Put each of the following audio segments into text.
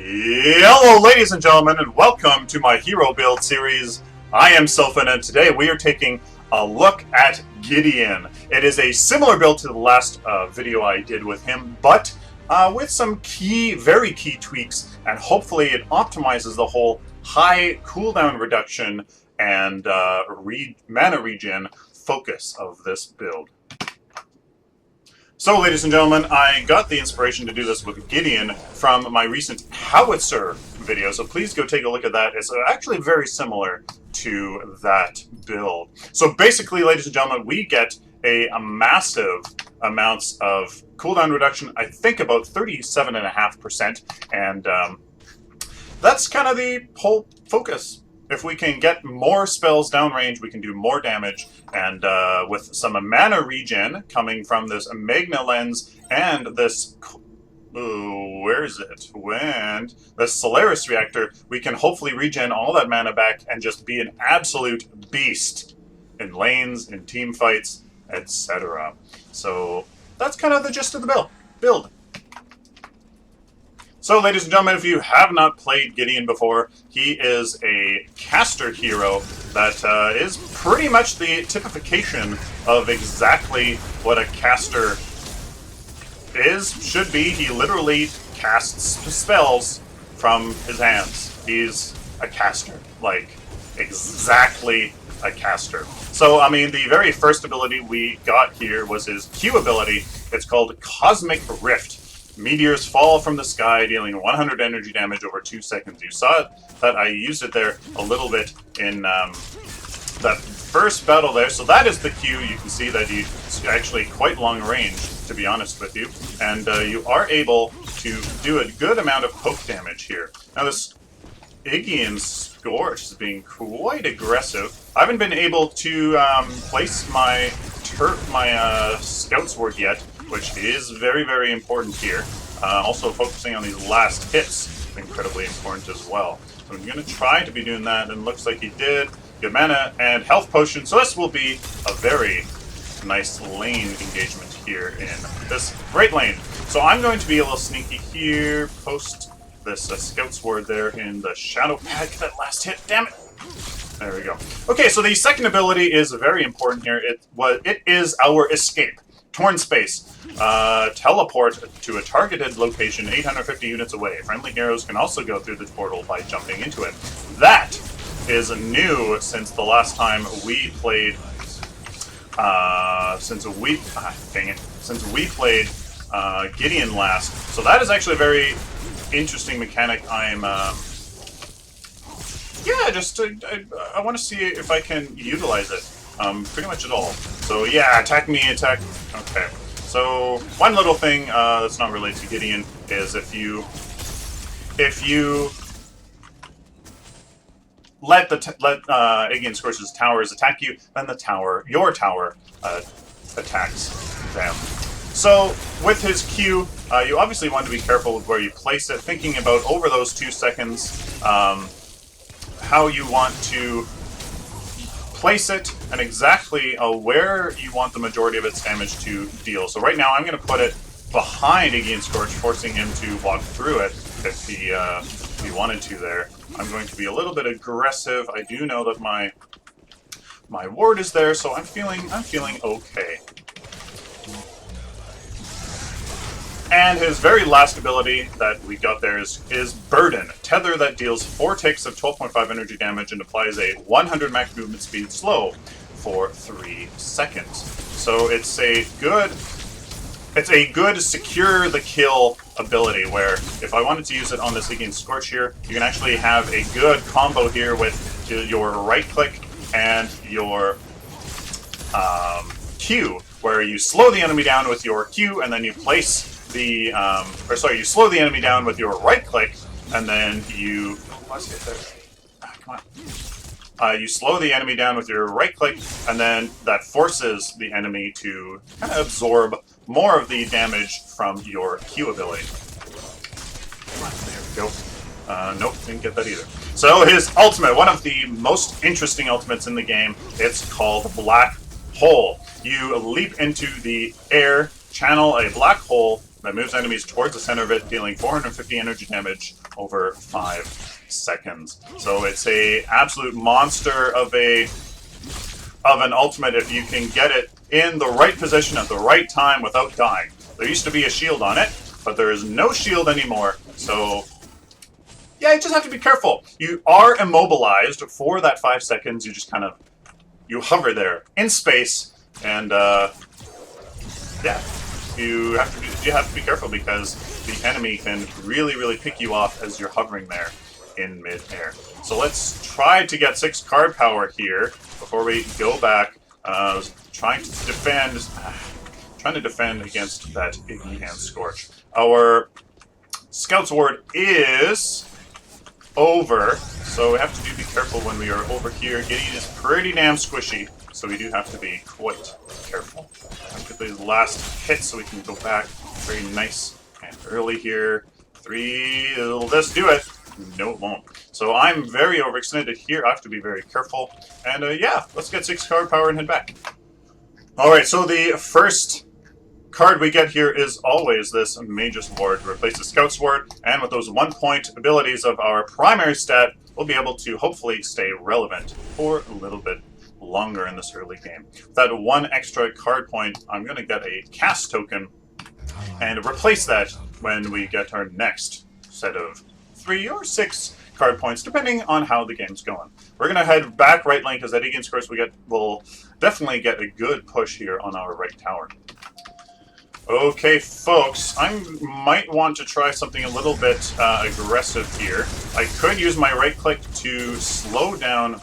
Hello, ladies and gentlemen, and welcome to my hero build series. I am Sylphin, and today we are taking a look at Gideon. It is a similar build to the last video I did with him, but with some very key tweaks, and hopefully it optimizes the whole high cooldown reduction and mana regen focus of this build. So, ladies and gentlemen, I got the inspiration to do this with Gideon from my recent Howitzer video, so please go take a look at that. It's actually very similar to that build. So basically, ladies and gentlemen, we get a massive amounts of cooldown reduction, I think about 37.5%, and that's kind of the whole focus. If we can get more spells downrange, we can do more damage, and with some mana regen coming from this Magna Lens and this, where is it? When the Solaris Reactor, we can hopefully regen all that mana back and just be an absolute beast in lanes, in team fights, etc. So that's kind of the gist of the build. So, ladies and gentlemen, if you have not played Gideon before, he is a caster hero that is pretty much the typification of exactly what a caster should be. He literally casts spells from his hands. He's a caster, like exactly a caster. So, I mean, the very first ability we got here was his Q ability. It's called Cosmic Rift. Meteors fall from the sky, dealing 100 energy damage over 2 seconds. You saw that I used it there a little bit in that first battle there. So that is the Q. You can see that it's actually quite long range, to be honest with you. And you are able to do a good amount of poke damage here. Now this Gideon Scorch is being quite aggressive. I haven't been able to place my Scout Sword yet, which is very, very important here. Also focusing on these last hits, incredibly important as well. So I'm going to try to be doing that, and it looks like he did. Good mana and health potion, so this will be a very nice lane engagement here in this great lane. So I'm going to be a little sneaky here, post this Scout Sword there in the Shadow Pad. Get that last hit, damn it! There we go. Okay, so the second ability is very important here. It is our escape. Torn Space. Teleport to a targeted location 850 units away. Friendly heroes can also go through the portal by jumping into it. That is new since the last time we played. Since we played Gideon last. So that is actually a very interesting mechanic. I want to see if I can utilize it. Pretty much at all. So yeah, attack me, attack. Okay. So one little thing that's not related to Gideon is if you let Gideon Scorch's towers attack you, then your tower attacks them. So with his Q, you obviously want to be careful with where you place it, thinking about over those 2 seconds how you want to place it, and exactly where you want the majority of its damage to deal. So right now I'm going to put it behind Gideon Scorch, forcing him to walk through it if he wanted to there. I'm going to be a little bit aggressive. I do know that my ward is there, so I'm feeling okay. And his very last ability that we got there is Burden. Tether that deals 4 ticks of 12.5 energy damage and applies a 100 max movement speed slow for 3 seconds. So it's a good secure the kill ability, where if I wanted to use it on this Gideon Scorch here, you can actually have a good combo here with your right click and your Q, where you slow the enemy down with your Q and then you place you slow the enemy down with your right click, and then you you slow the enemy down with your right click, and then that forces the enemy to kind of absorb more of the damage from your Q ability. There we go. Nope, didn't get that either. So his ultimate, one of the most interesting ultimates in the game, it's called Black Hole. You leap into the air, channel a black hole that moves enemies towards the center of it, dealing 450 energy damage over 5 seconds. So it's a absolute monster of an ultimate if you can get it in the right position at the right time without dying. There used to be a shield on it, but there is no shield anymore, so yeah, you just have to be careful. You are immobilized for that 5 seconds. You just kind of, you hover there in space, and yeah, you have to be careful because the enemy can really pick you off as you're hovering there in mid-air. So let's try to get 6 card power here before we go back. Trying to defend against that Iggy and Scorch. Our Scout's Ward is over, so we have to be careful when we are over here. Gideon is pretty damn squishy, so we do have to be quite careful. Let's get these last hits so we can go back very nice and early here. 3, will this do it? No, it won't. So I'm very overextended here. I have to be very careful. And yeah, let's get 6 card power and head back. Alright, so the first card we get here is always this Mage's Ward to replace the Scout's Ward, and with those 1-point abilities of our primary stat, we'll be able to hopefully stay relevant for a little bit longer in this early game. With that 1 extra card point, I'm going to get a cast token and replace that when we get our next set of 3 or 6 card points, depending on how the game's going. We're going to head back right lane because that Gideon Scorch we'll definitely get a good push here on our right tower. Okay, folks, I might want to try something a little bit aggressive here. I could use my right click to slow down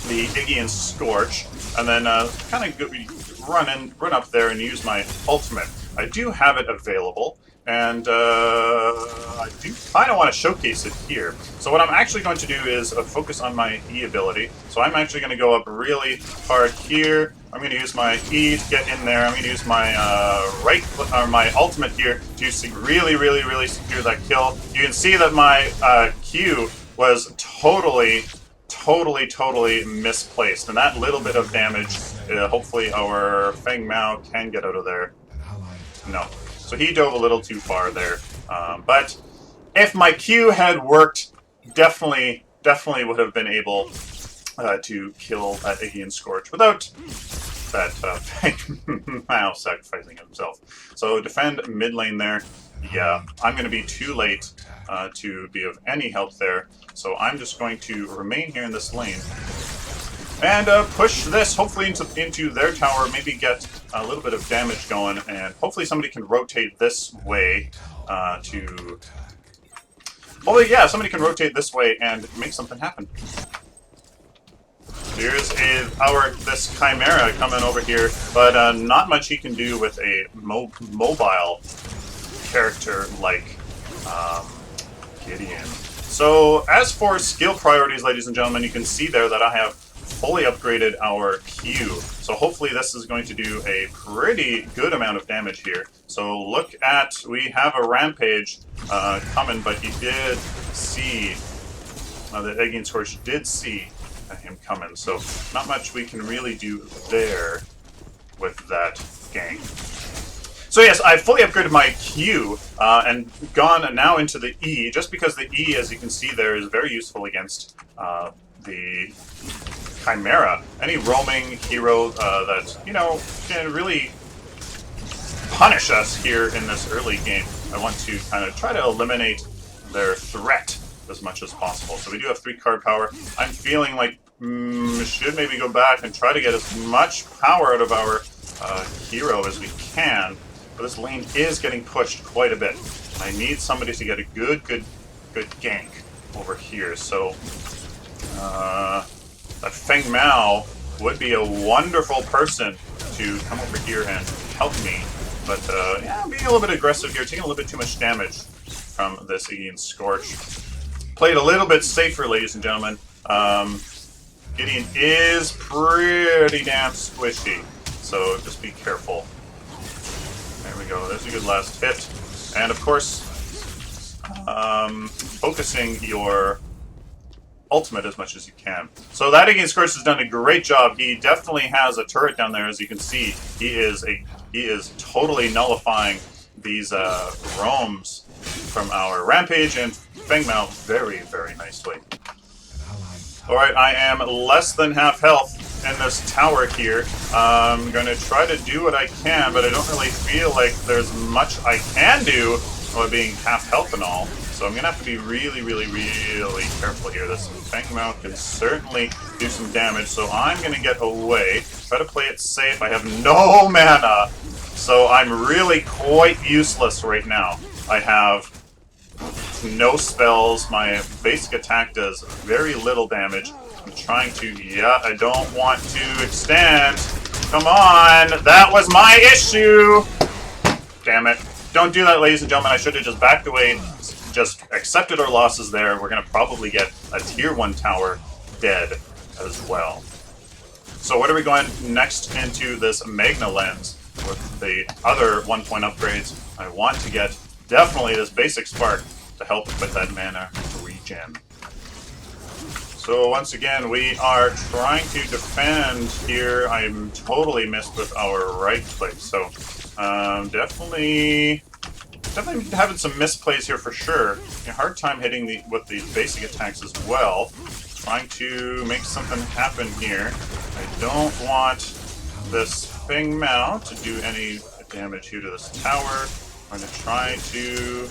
the Iggy and Scorch, and then kind of run up there and use my ultimate. I do have it available, and I do kind of want to showcase it here. So what I'm actually going to do is focus on my E ability. So I'm actually going to go up really hard here. I'm going to use my E to get in there. I'm going to use my my ultimate here to really secure that kill. You can see that my Q was totally misplaced, and that little bit of damage, hopefully our Feng Mao can get out of there. No. So he dove a little too far there. But if my Q had worked, definitely would have been able to kill that Iggy and Scorch without that Feng Mao sacrificing himself. So defend mid lane there. Yeah, I'm going to be too late to be of any help there. So I'm just going to remain here in this lane and push this, hopefully into their tower, maybe get a little bit of damage going, and hopefully somebody can rotate this way somebody can rotate this way and make something happen. Here's this Chimera coming over here, but not much he can do with a mobile character like Gideon. So as for skill priorities, ladies and gentlemen, you can see there that I have fully upgraded our Q. So hopefully this is going to do a pretty good amount of damage here. So look at, we have a Rampage coming, but he did see, the Iggy and Scorch did see him coming. So not much we can really do there with that gang. So yes, I've fully upgraded my Q and gone now into the E, just because the E, as you can see there, is very useful against the Chimera. Any roaming hero that, you know, can really punish us here in this early game. I want to kind of try to eliminate their threat as much as possible. So we do have 3 card power. I'm feeling like we should maybe go back and try to get as much power out of our hero as we can. But this lane is getting pushed quite a bit. I need somebody to get a good gank over here. So that Feng Mao would be a wonderful person to come over here and help me. But yeah, I'm being a little bit aggressive here, taking a little bit too much damage from this Iggy and Scorch. Played a little bit safer, ladies and gentlemen. Gideon is pretty damn squishy, so just be careful. There we go, there's a good last hit. And of course, focusing your ultimate as much as you can. So that Iggy and Scorch has done a great job. He definitely has a turret down there, as you can see. He is totally nullifying these roams from our Rampage and Fengmao very, very nicely. Alright, I am less than half health in this tower here. I'm going to try to do what I can, but I don't really feel like there's much I can do while being half health and all. So I'm going to have to be really, really, really careful here. This Fengmao can certainly do some damage, so I'm going to get away. Try to play it safe. I have no mana, so I'm really quite useless right now. I have no spells. My basic attack does very little damage. I'm trying to... Yeah, I don't want to extend. Come on! That was my issue! Damn it. Don't do that, ladies and gentlemen. I should have just backed away, just accepted our losses there. We're going to probably get a tier 1 tower dead as well. So what are we going next into this Magna lens with the other 1 point upgrades? I want to get definitely this basic spark to help with that mana regen. So once again, we are trying to defend here. I'm totally missed with our right click, so definitely having some misplays here for sure. A hard time hitting with the basic attacks as well. Trying to make something happen here. I don't want this Fengmao to do any damage here to this tower. I'm going to try to...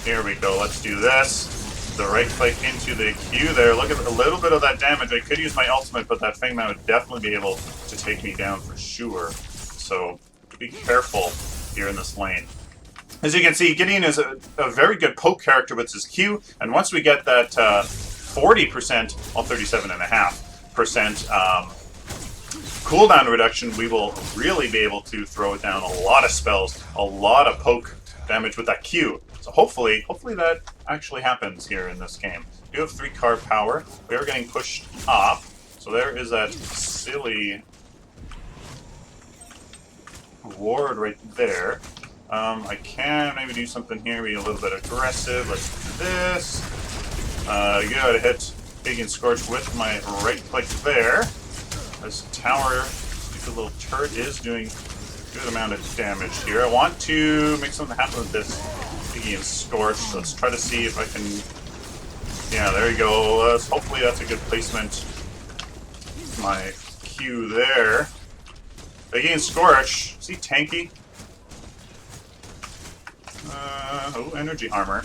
Here we go, let's do this. The right click into the Q there. Look at a little bit of that damage. I could use my ultimate, but that Fengmao would definitely be able to take me down for sure. So be careful here in this lane. As you can see, Gideon is a very good poke character with his Q, and once we get that 40%, well 37.5% cooldown reduction, we will really be able to throw down a lot of spells, a lot of poke damage with that Q. So hopefully that actually happens here in this game. We do have 3 card power. We are getting pushed up. So there is that silly ward right there. I can maybe do something here, be a little bit aggressive. Let's do this. Gotta hit Gideon Scorch with my right click there. This tower, stupid little turret, is doing a good amount of damage here. I want to make something happen with this Gideon Scorch. Let's try to see if I can... Yeah, there you go. Hopefully that's a good placement. My Q there. Gideon Scorch. Is he tanky? Oh, energy armor.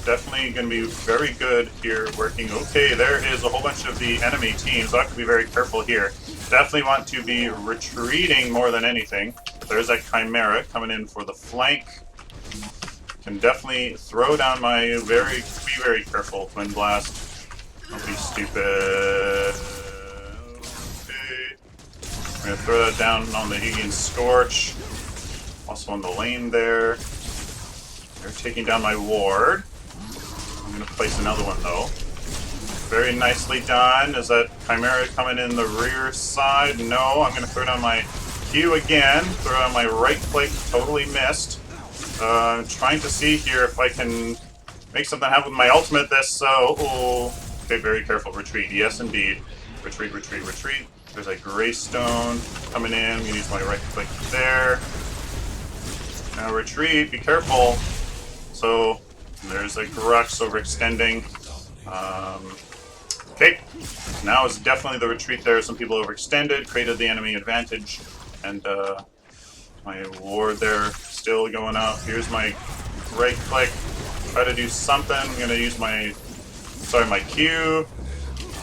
Definitely going to be very good here working. Okay, there is a whole bunch of the enemy teams, so I have to be very careful here. Definitely want to be retreating more than anything. There's that Chimera coming in for the flank. Can definitely throw down my be very careful, Twin Blast. Don't be stupid. Okay. I'm going to throw that down on the Gideon Scorch. Also on the lane there. They're taking down my ward. I'm going to place another one though. Very nicely done. Is that Chimera coming in the rear side? No, I'm going to throw down my Q again. Throw down my right click. Totally missed. Trying to see here if I can make something happen with my ultimate. Okay, very careful. Retreat. Yes, indeed. Retreat, retreat, retreat. There's a Greystone coming in. I'm going to use my right click there. Now retreat. Be careful. So there's a Grux overextending. Okay. Now is definitely the retreat there. Some people overextended, created the enemy advantage, and my ward there still going up. Here's my right click. Try to do something. I'm going to use my Q.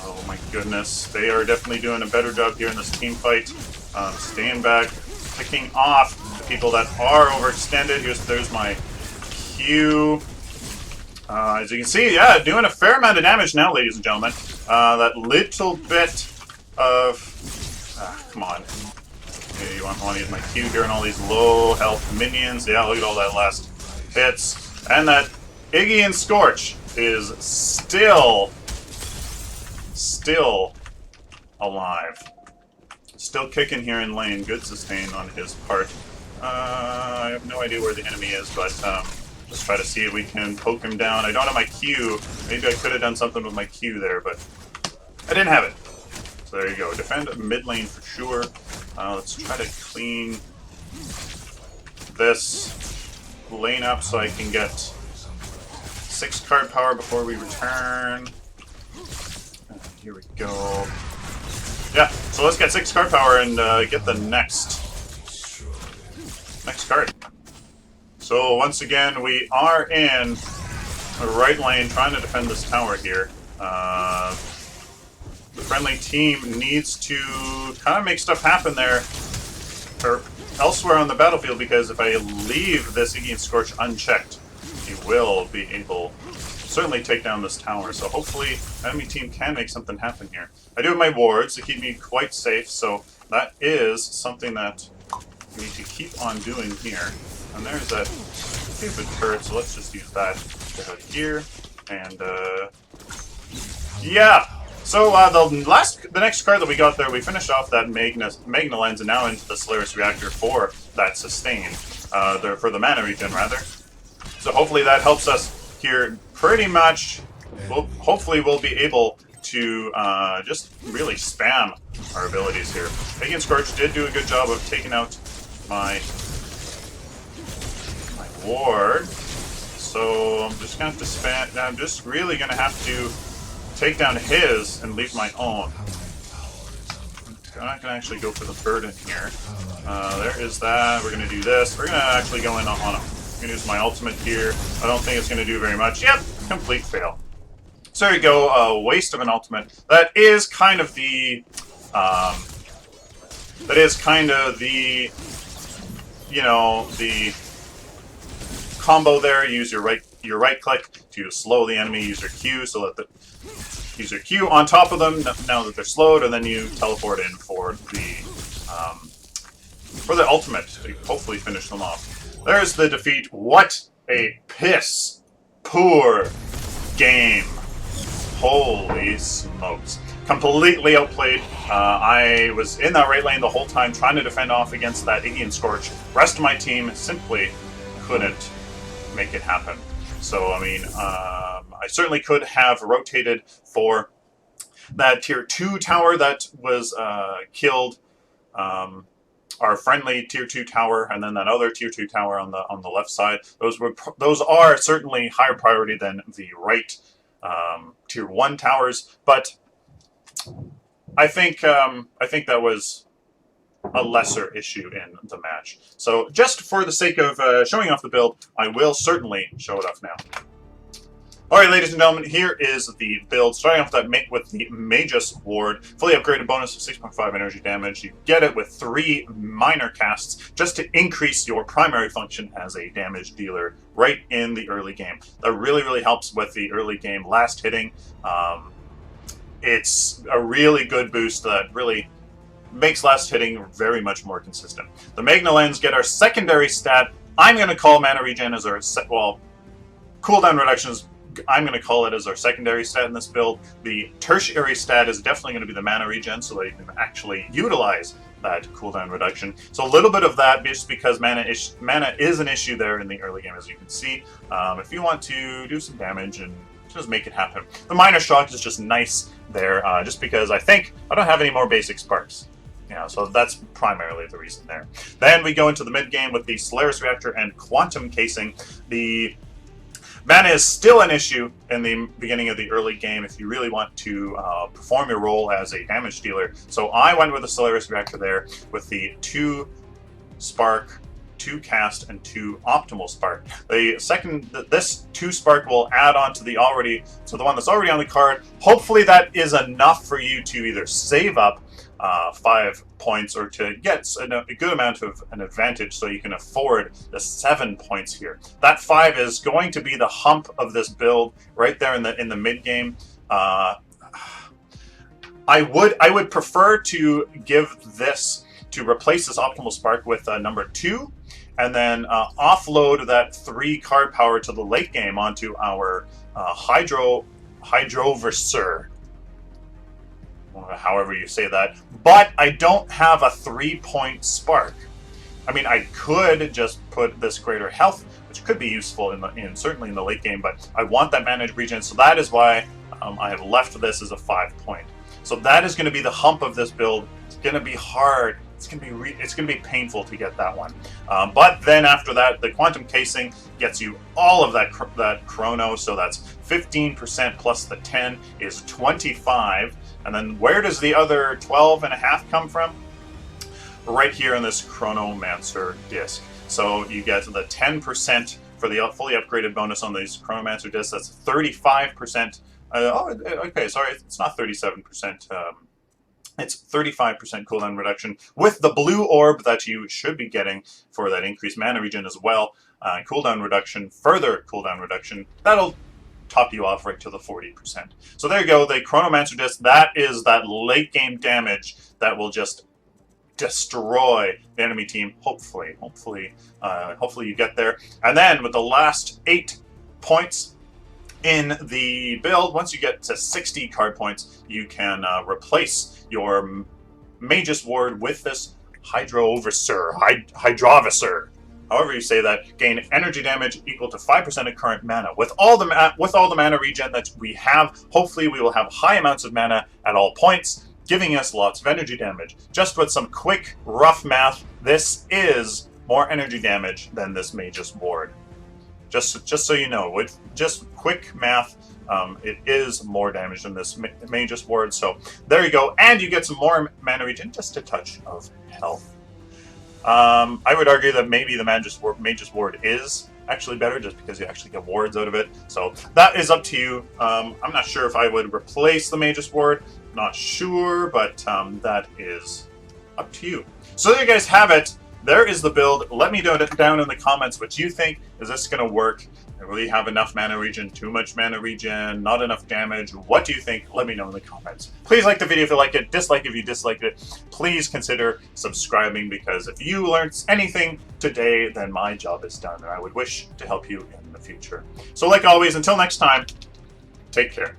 Oh my goodness. They are definitely doing a better job here in this team fight. Staying back, picking off the people that are overextended. There's my Q. As you can see, yeah, doing a fair amount of damage now, ladies and gentlemen. That little bit of... come on. Okay, you want to use my Q here and all these low health minions. Yeah, look at all that last hits. And that Gideon Scorch is still alive. Still kicking here in lane. Good sustain on his part. I have no idea where the enemy is, but just try to see if we can poke him down. I don't have my Q. Maybe I could have done something with my Q there, but I didn't have it. So there you go. Defend mid lane for sure. Let's try to clean this lane up so I can get 6 card power before we return. Here we go. Yeah, so let's get 6 card power and get the next card. So once again, we are in the right lane trying to defend this tower here. The friendly team needs to kind of make stuff happen there, or elsewhere on the battlefield, because if I leave this Gideon Scorch unchecked, he will be able to certainly take down this tower. So hopefully enemy team can make something happen here. I do have my wards to keep me quite safe, so that is something that we need to keep on doing here. And there's that stupid turret, so let's just use that to head here. And yeah. So the next card that we got there, we finished off that Magna Lens and now into the Solaris Reactor for that sustain, for the mana regen rather. So hopefully that helps us here pretty much. Hopefully we'll be able to just really spam our abilities here. Gideon Scorch did do a good job of taking out my ward. So I'm just gonna have to spam. I'm just really gonna have to take down his and leave my own. I'm not gonna actually go for the burden here. There is that. We're gonna do this. We're gonna actually go in on him. I'm gonna use my ultimate here. I don't think it's gonna do very much. Yep, complete fail. So there you go. Waste of an ultimate. That is kind of the. You know, the combo there. Use your right click to slow the enemy. Use your Q so that use your Q on top of them now that they're slowed, and then you teleport in for the ultimate to hopefully finish them off. There's the defeat. What a piss poor game. Holy smokes. Completely outplayed. I was in that right lane the whole time trying to defend off against that Gideon Scorch. Rest of my team simply couldn't make it happen. So, I mean, I certainly could have rotated for that tier 2 tower that was killed. Our friendly tier 2 tower, and then that other tier 2 tower on the left side. Those are certainly higher priority than the right tier 1 towers, but I think that was a lesser issue in the match. So just for the sake of showing off the build, I will certainly show it off now. Alright, ladies and gentlemen, here is the build. Starting off with the Magus Ward. Fully upgraded bonus of 6.5 energy damage. You get it with 3 minor casts just to increase your primary function as a damage dealer right in the early game. That really, really helps with the early game last hitting. It's a really good boost that really makes last hitting very much more consistent. The Magna Lens get our secondary stat. I'm going to call mana regen as our cooldown reductions. I'm going to call it as our secondary stat in this build. The tertiary stat is definitely going to be the mana regen, so that you can actually utilize that cooldown reduction. So a little bit of that, just because mana is an issue there in the early game, as you can see. If you want to do some damage and just make it happen. The minor shock is just nice there, just because I think I don't have any more basic sparks. Yeah, so that's primarily the reason there. Then we go into the mid game with the Solaris Reactor and Quantum Casing. The mana is still an issue in the beginning of the early game if you really want to perform your role as a damage dealer. So I went with the Solaris Reactor there with the 2 Spark, 2 Cast, and 2 Optimal Spark. This 2 Spark will add on to the one that's already on the card. Hopefully that is enough for you to either save up 5 points or to get a good amount of an advantage so you can afford the 7 points here. That 5 is going to be the hump of this build right there in the mid game. I would prefer to give this to replace this Optimal Spark with number 2, and then offload that 3 card power to the late game onto our Hydroversor. However you say that, but I don't have a 3-point spark. I mean, I could just put this greater health, which could be useful certainly in the late game, but I want that mana regen, so that is why I have left this as a 5-point. So that is going to be the hump of this build. It's going to be hard it's gonna be painful to get that one. But then after that, the quantum casing gets you all of that chrono. So that's 15% plus the 10 is 25. And then where does the other 12.5 come from? Right here in this Chronomancer disc. So you get the 10% for the fully upgraded bonus on these Chronomancer discs. That's 35%. Okay, sorry, it's not 37%. It's 35% cooldown reduction with the blue orb that you should be getting for that increased mana regen as well. Cooldown reduction, further cooldown reduction. That'll top you off right to the 40%. So there you go, the Chronomancer disc. That is that late game damage that will just destroy the enemy team. Hopefully you get there. And then with the last 8 points in the build, once you get to 60 card points, you can replace your Magus Ward with this Hydrovisor, however you say that. Gain energy damage equal to 5% of current mana. With all the mana regen that we have, hopefully we will have high amounts of mana at all points, giving us lots of energy damage. Just with some quick, rough math, this is more energy damage than this Magus Ward. Just so you know, with just quick math, it is more damage than this Magus Ward. So there you go, and you get some more mana regen, just a touch of health. I would argue that maybe the Magus Ward is actually better, just because you actually get wards out of it. So that is up to you. I'm not sure if I would replace the Magus Ward. Not sure, but that is up to you. So there you guys have it. There is the build. Let me know down in the comments what you think. Is this going to work? Will you have enough mana regen? Too much mana regen? Not enough damage? What do you think? Let me know in the comments. Please like the video if you like it. Dislike if you disliked it. Please consider subscribing, because if you learned anything today, then my job is done, and I would wish to help you in the future. So like always, until next time, take care.